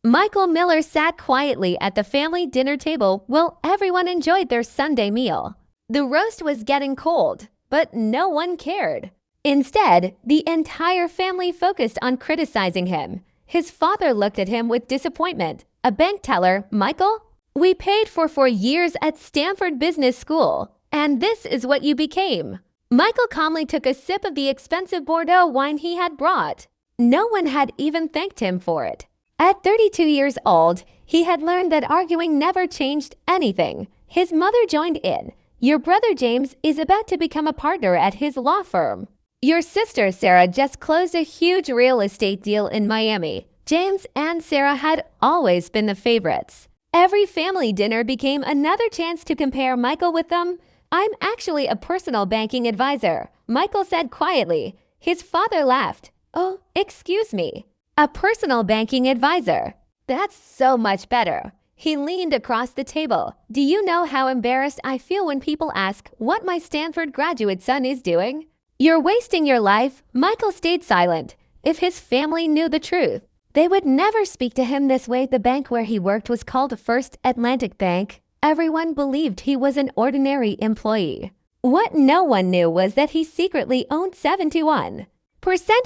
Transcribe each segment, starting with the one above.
Michael Miller sat quietly at the family dinner table while everyone enjoyed their Sunday meal. The roast was getting cold, but no one cared. Instead, the entire family focused on criticizing him. His father looked at him with disappointment. A bank teller, Michael? We paid for 4 years at Stanford Business School, and this is what you became. Michael calmly took a sip of the expensive Bordeaux wine he had brought. No one had even thanked him for it. At 32 years old, he had learned that arguing never changed anything. His mother joined in. Your brother James is about to become a partner at his law firm. Your sister Sarah just closed a huge real estate deal in Miami. James and Sarah had always been the favorites. Every family dinner became another chance to compare Michael with them. I'm actually a personal banking advisor, Michael said quietly. His father laughed. Oh, excuse me. A personal banking advisor. That's so much better. He leaned across the table. Do you know how embarrassed I feel when people ask what my Stanford graduate son is doing? You're wasting your life. Michael stayed silent. If his family knew the truth, they would never speak to him this way. The bank where he worked was called First Atlantic Bank. Everyone believed he was an ordinary employee. What no one knew was that he secretly owned 71%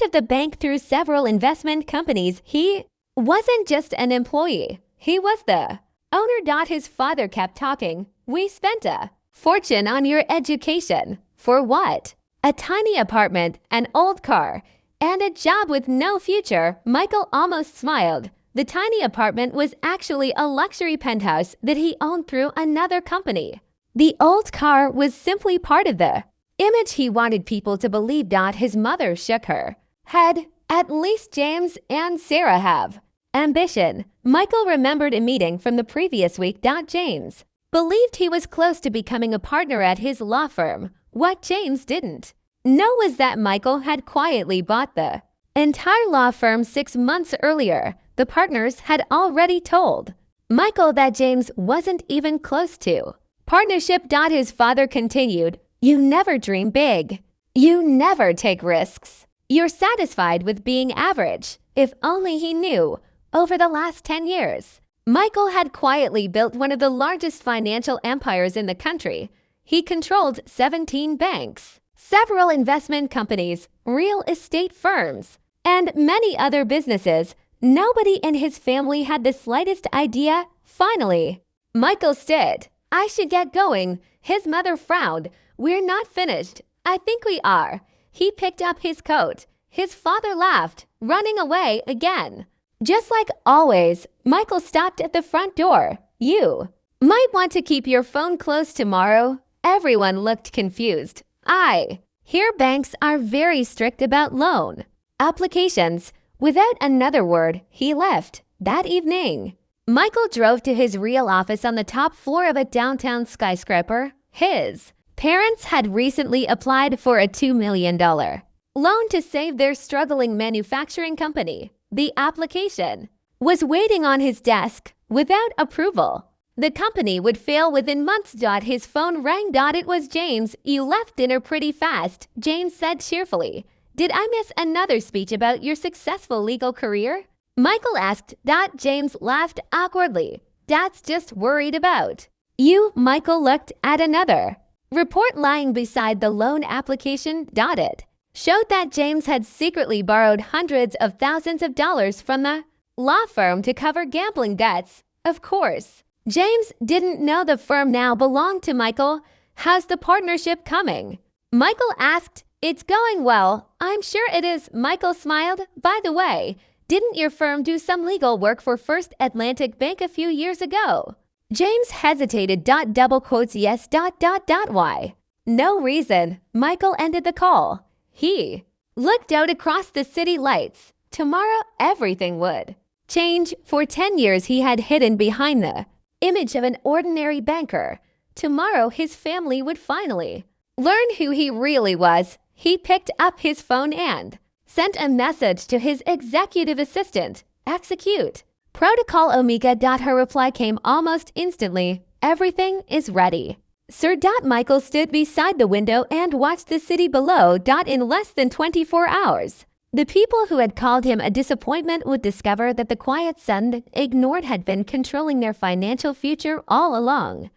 of the bank through several investment companies. He wasn't just an employee. He was the owner. His father kept talking. We spent a fortune on your education. For what? A tiny apartment, an old car, and a job with no future. Michael almost smiled. The tiny apartment was actually a luxury penthouse that he owned through another company. The old car was simply part of the image he wanted people to believe. His mother shook her head. At least James and Sarah have ambition. Michael remembered a meeting from the previous week. James believed he was close to becoming a partner at his law firm. What James didn't know was that Michael had quietly bought the entire law firm 6 months earlier. The partners had already told Michael that James wasn't even close to partnership. His father continued. You never dream big. You never take risks. You're satisfied with being average. If only he knew. Over the last 10 years, Michael had quietly built one of the largest financial empires in the country. He controlled 17 banks, several investment companies, real estate firms, and many other businesses. Nobody in his family had the slightest idea. Finally, Michael stood. I should get going. His mother frowned. We're not finished. I think we are. He picked up his coat. His father laughed, running away again. Just like always, Michael stopped at the front door. You might want to keep your phone close tomorrow. Everyone looked confused. I hear banks are very strict about loan applications. Without another word, he left. That evening, Michael drove to his real office on the top floor of a downtown skyscraper. His parents had recently applied for a $2 million loan to save their struggling manufacturing company. The application was waiting on his desk without approval. The company would fail within months. His phone rang. It was James. You left dinner pretty fast, James said cheerfully. Did I miss another speech about your successful legal career? Michael asked. James laughed awkwardly. Dad's just worried about you. Michael looked at another report lying beside the loan application. It showed that James had secretly borrowed hundreds of thousands of dollars from the law firm to cover gambling debts. Of course, James didn't know the firm now belonged to Michael. How's the partnership coming? Michael asked. It's going well. I'm sure it is. Michael smiled. By the way, didn't your firm do some legal work for First Atlantic Bank a few years ago? James hesitated. Double quotes. Yes. Why? No reason. Michael ended the call. He looked out across the city lights. Tomorrow, everything would change. For 10 years, he had hidden behind the image of an ordinary banker. Tomorrow, his family would finally learn who he really was. He picked up his phone and sent a message to his executive assistant. Execute Protocol Omega. Her reply came almost instantly. Everything is ready, Sir. Michael stood beside the window and watched the city below. In less than 24 hours, The people who had called him a disappointment would discover that the quiet son ignored had been controlling their financial future all along.